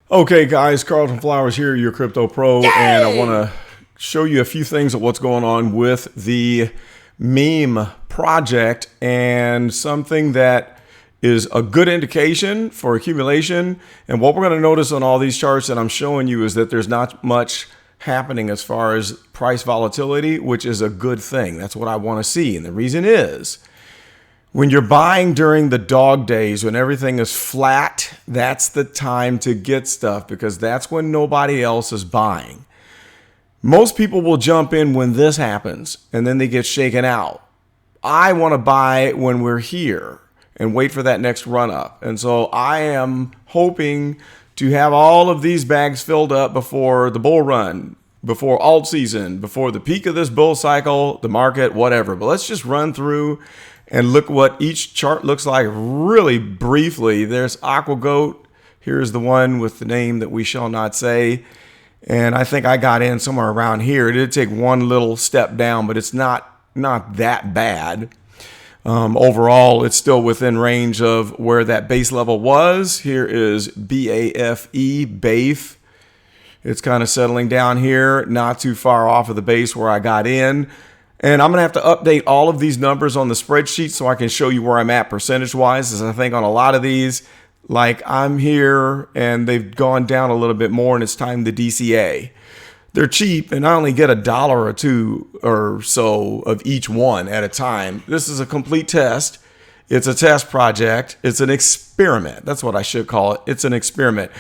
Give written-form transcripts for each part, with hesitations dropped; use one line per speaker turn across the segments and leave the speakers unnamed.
Okay, guys, Carlton Flowers here, your crypto pro, and I want to show you a few things of what's going on with the meme project and something that is a good indication for accumulation. And what we're going to notice on all these charts that I'm showing you is that there's not much happening as far as price volatility, which is a good thing. That's what I want to see. And the reason is, when you're buying during the dog days, when everything is flat, that's the time to get stuff because that's when nobody else is buying. Most people will jump in when this happens and then they get shaken out. I want to buy when we're here and wait for that next run up. And so I am hoping to have all of these bags filled up before the bull run, before alt season, before the peak of this bull cycle, the market, whatever. But let's just run through and look what each chart looks like really briefly. There's Aqua Goat. Here's the one with the name that we shall not say. And I think I got in somewhere around here. It did take one little step down, but it's not that bad. Overall, it's still within range of where that base level was. Here is BAFE. It's kind of settling down here, not too far off of the base where I got in. And I'm going to have to update all of these numbers on the spreadsheet so I can show you where I'm at percentage-wise, as I think on a lot of these, like I'm here and they've gone down a little bit more and it's time to DCA. They're cheap and I only get $1 or $2 or so of each one at a time. This is a complete test. It's a test project. It's an experiment. That's what I should call it. It's an experiment.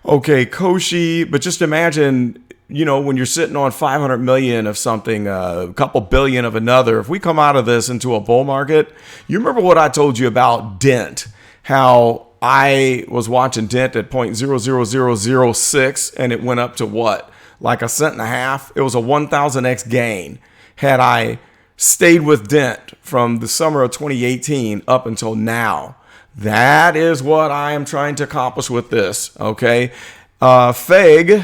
Okay, Koshi, but just imagine, when you're sitting on 500 million of something, a couple billion of another, if we come out of this into a bull market, you remember what I told you about Dent, how I was watching Dent at 0.00006 and it went up to what? Like a cent and a half. It was a 1000x gain. Had I stayed with Dent from the summer of 2018 up until now, that is what I am trying to accomplish with this. Okay. FEG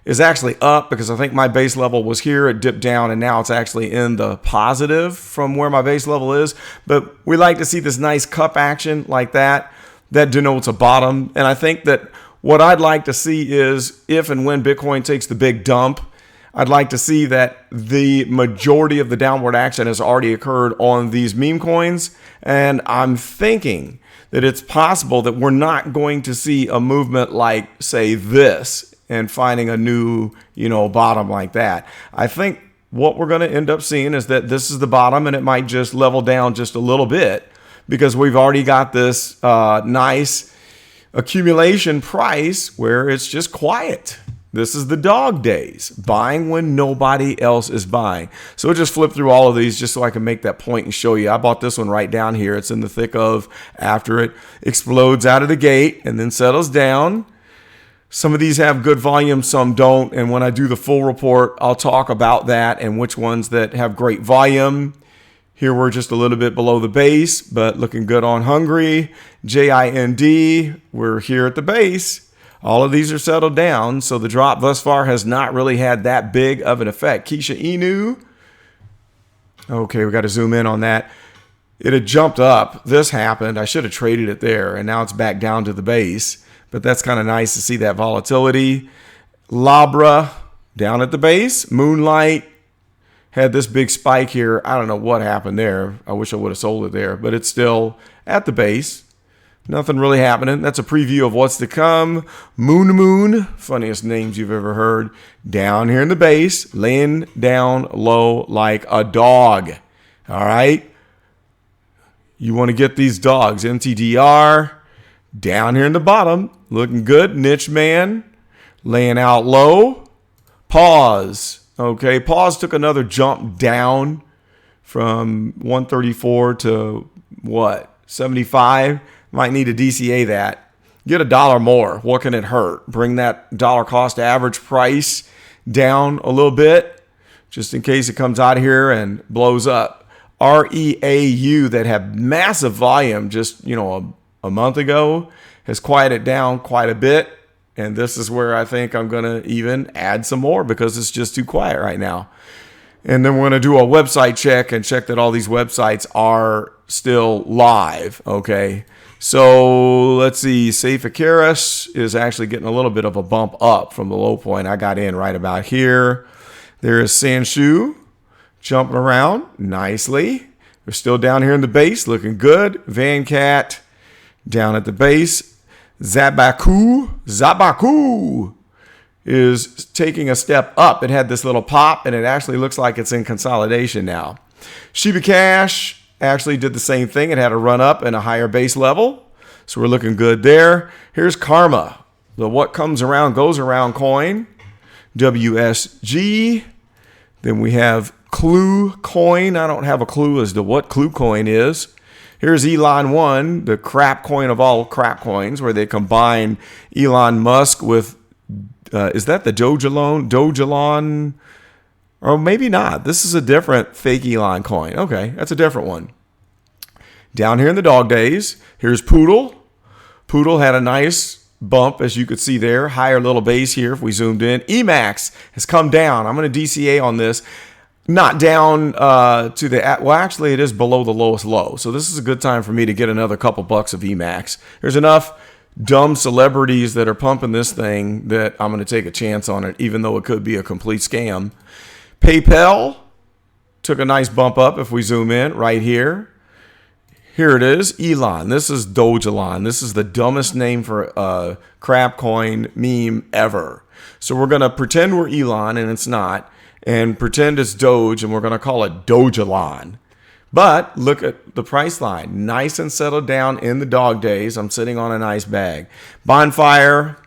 is actually up because I think my base level was here. It dipped down and now it's actually in the positive from where my base level is. But we like to see this nice cup action like that. That denotes a bottom. And I think that what I'd like to see is if and when Bitcoin takes the big dump, I'd like to see that the majority of the downward action has already occurred on these meme coins. And I'm thinking that it's possible that we're not going to see a movement like, say, this and finding a new, bottom like that. I think what we're going to end up seeing is that this is the bottom and it might just level down just a little bit because we've already got this nice accumulation price where it's just quiet. This is the dog days, buying when nobody else is buying. So we'll just flip through all of these just so I can make that point and show you. I bought this one right down here. It's in the thick of after it explodes out of the gate and then settles down. Some of these have good volume, some don't. And when I do the full report, I'll talk about that and which ones that have great volume. Here we're just a little bit below the base, but looking good on Hungry. JIND, we're here at the base. All of these are settled down, so the drop thus far has not really had that big of an effect. Keisha Inu. Okay, we got to zoom in on that. It had jumped up. This happened. I should have traded it there, and now it's back down to the base. But that's kind of nice to see that volatility. Labra down at the base. Moonlight had this big spike here. I don't know what happened there. I wish I would have sold it there, but it's still at the base. Nothing really happening. That's a preview of what's to come. Moon, funniest names you've ever heard. Down here in the base, laying down low like a dog. All right. You want to get these dogs. MTDR. Down here in the bottom, looking good. Niche man, laying out low. Pause. Okay, pause took another jump down from 134 to what? 75. Might need to DCA that. Get $1 more. What can it hurt? Bring that dollar cost average price down a little bit, just in case it comes out of here and blows up. REAU that had massive volume just a month ago has quieted down quite a bit. And this is where I think I'm going to even add some more because it's just too quiet right now. And then we're going to do a website check and check that all these websites are still live. Okay. So let's see. Safe Icarus is actually getting a little bit of a bump up from the low point. I got in right about here. There is Sanshu jumping around nicely. We're still down here in the base, looking good. Vancat down at the base. Zabaku is taking a step up. It had this little pop, and it actually looks like it's in consolidation now. Shiba Cash actually did the same thing. It had a run up and a higher base level. So we're looking good there. Here's Karma, the what comes around goes around coin. WSG. Then we have Clue Coin. I don't have a clue as to what Clue Coin is. Here's Elon One, the crap coin of all crap coins, where they combine Elon Musk with, is that the Dogelon? Or maybe not. This is a different fake Elon coin. Okay, that's a different one. Down here in the dog days, here's Poodle. Poodle had a nice bump, as you could see there. Higher little base here if we zoomed in. Emax has come down. I'm going to DCA on this. Not down to the, well, actually, it is below the lowest low. So this is a good time for me to get another couple bucks of Emax. There's enough dumb celebrities that are pumping this thing that I'm going to take a chance on it, even though it could be a complete scam. PayPal took a nice bump up if we zoom in right here. Here it is, Elon. This is Dogelon. This is the dumbest name for a crap coin meme ever. So we're going to pretend we're Elon, and it's not, and pretend it's Doge, and we're going to call it Dogelon. But look at the price line. Nice and settled down in the dog days. I'm sitting on a nice bag. Bonfire,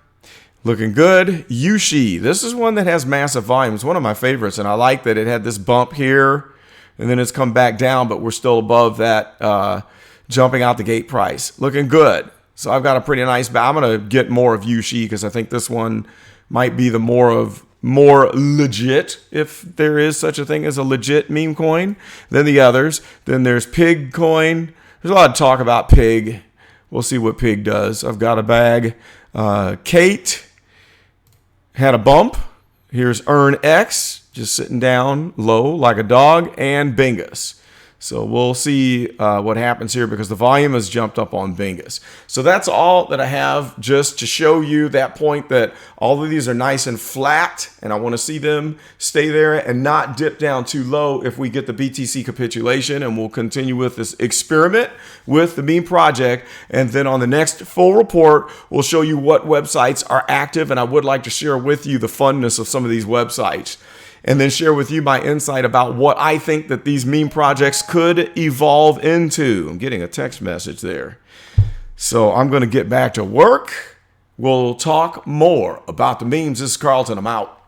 looking good. Yushi, this is one that has massive volume. It's one of my favorites, and I like that it had this bump here, and then it's come back down, but we're still above that jumping out the gate price. Looking good. So I've got a pretty nice bag. I'm going to get more of Yushi because I think this one might be the more legit, if there is such a thing as a legit meme coin, than the others. Then there's Pig coin. There's a lot of talk about Pig. We'll see what Pig does. I've got a bag. Kate had a bump. Here's Earn X, just sitting down low like a dog, and Bingus. So we'll see what happens here because the volume has jumped up on Bingus. So that's all that I have just to show you that point that all of these are nice and flat, and I want to see them stay there and not dip down too low if we get the BTC capitulation, and we'll continue with this experiment with the meme project. And then on the next full report, we'll show you what websites are active, and I would like to share with you the funness of some of these websites, and then share with you my insight about what I think that these meme projects could evolve into. I'm getting a text message there. So I'm going to get back to work. We'll talk more about the memes. This is Carlton. I'm out.